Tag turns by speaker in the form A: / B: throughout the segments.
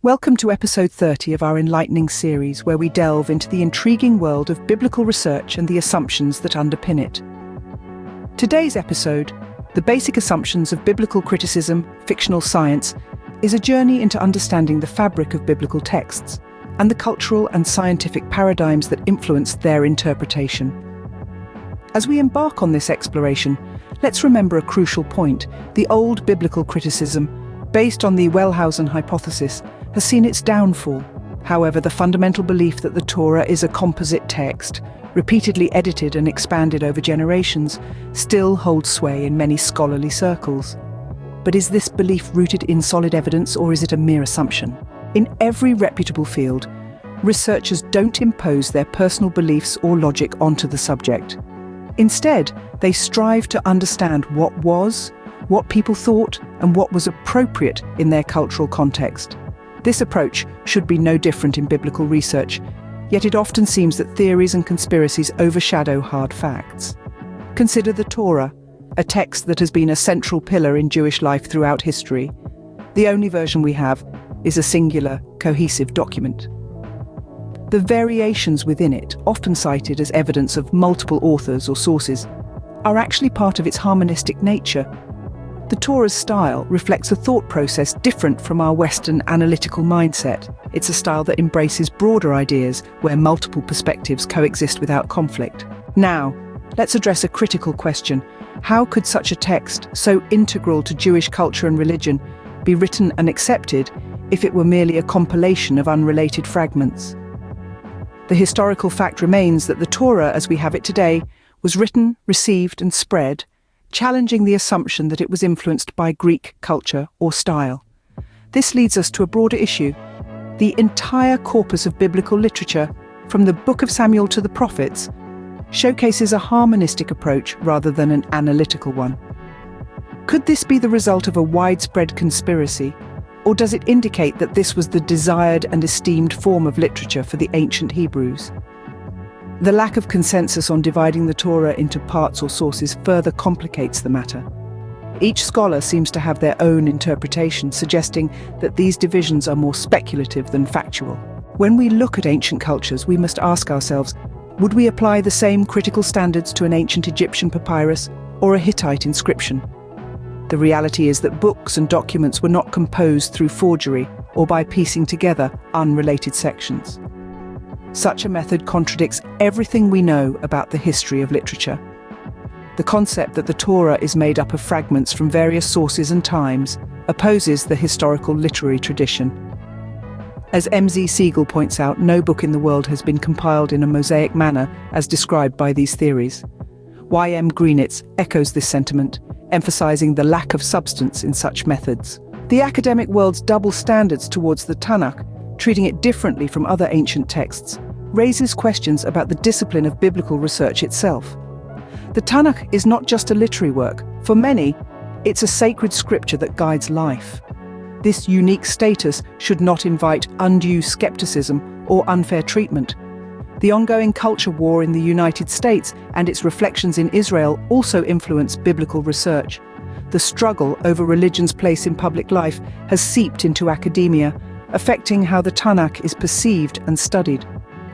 A: Welcome to episode 30 of our Enlightening series, where we delve into the intriguing world of biblical research and the assumptions that underpin it. Today's episode, The Basic Assumptions of Biblical Criticism, Fictional Science, is a journey into understanding the fabric of biblical texts and the cultural and scientific paradigms that influence their interpretation. As we embark on this exploration, let's remember a crucial point. The old biblical criticism, based on the Wellhausen hypothesis, has seen its downfall. However, the fundamental belief that the Torah is a composite text, repeatedly edited and expanded over generations, still holds sway in many scholarly circles. But is this belief rooted in solid evidence, or is it a mere assumption? In every reputable field, researchers don't impose their personal beliefs or logic onto the subject. Instead, they strive to understand what people thought, and what was appropriate in their cultural context. This approach should be no different in biblical research, yet it often seems that theories and conspiracies overshadow hard facts. Consider the Torah, a text that has been a central pillar in Jewish life throughout history. The only version we have is a singular, cohesive document. The variations within it, often cited as evidence of multiple authors or sources, are actually part of its harmonistic nature. The Torah's style reflects a thought process different from our Western analytical mindset. It's a style that embraces broader ideas where multiple perspectives coexist without conflict. Now, let's address a critical question. How could such a text, so integral to Jewish culture and religion, be written and accepted if it were merely a compilation of unrelated fragments? The historical fact remains that the Torah, as we have it today, was written, received, and spread, challenging the assumption that it was influenced by Greek culture or style. This leads us to a broader issue. The entire corpus of biblical literature, from the Book of Samuel to the prophets, showcases a harmonistic approach rather than an analytical one. Could this be the result of a widespread conspiracy, or does it indicate that this was the desired and esteemed form of literature for the ancient Hebrews? The lack of consensus on dividing the Torah into parts or sources further complicates the matter. Each scholar seems to have their own interpretation, suggesting that these divisions are more speculative than factual. When we look at ancient cultures, we must ask ourselves, would we apply the same critical standards to an ancient Egyptian papyrus or a Hittite inscription? The reality is that books and documents were not composed through forgery or by piecing together unrelated sections. Such a method contradicts everything we know about the history of literature. The concept that the Torah is made up of fragments from various sources and times opposes the historical literary tradition. As M.Z. Siegel points out, no book in the world has been compiled in a mosaic manner as described by these theories. Y.M. Greenitz echoes this sentiment, emphasizing the lack of substance in such methods. The academic world's double standards towards the Tanakh, treating it differently from other ancient texts, raises questions about the discipline of biblical research itself. The Tanakh is not just a literary work. For many, it's a sacred scripture that guides life. This unique status should not invite undue skepticism or unfair treatment. The ongoing culture war in the United States and its reflections in Israel also influence biblical research. The struggle over religion's place in public life has seeped into academia, affecting how the Tanakh is perceived and studied.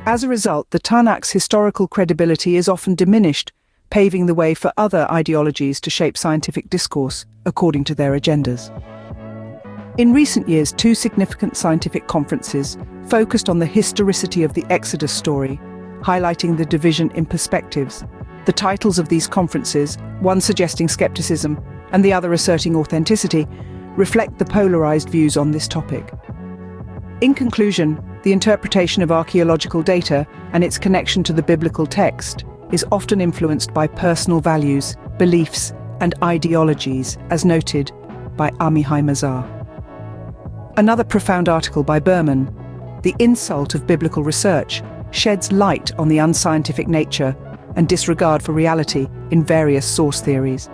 A: As a result, the Tanakh's historical credibility is often diminished, paving the way for other ideologies to shape scientific discourse according to their agendas. In recent years, two significant scientific conferences focused on the historicity of the Exodus story, highlighting the division in perspectives. The titles of these conferences, one suggesting skepticism and the other asserting authenticity, reflect the polarized views on this topic. In conclusion, the interpretation of archaeological data and its connection to the biblical text is often influenced by personal values, beliefs, and ideologies, as noted by Amichai Mazar. Another profound article by Berman, The Insult of Biblical Research, sheds light on the unscientific nature and disregard for reality in various source theories.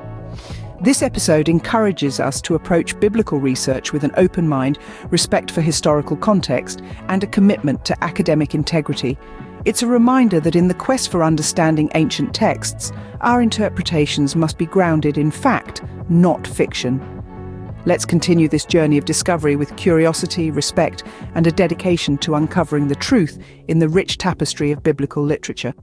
A: This episode encourages us to approach biblical research with an open mind, respect for historical context, and a commitment to academic integrity. It's a reminder that in the quest for understanding ancient texts, our interpretations must be grounded in fact, not fiction. Let's continue this journey of discovery with curiosity, respect, and a dedication to uncovering the truth in the rich tapestry of biblical literature.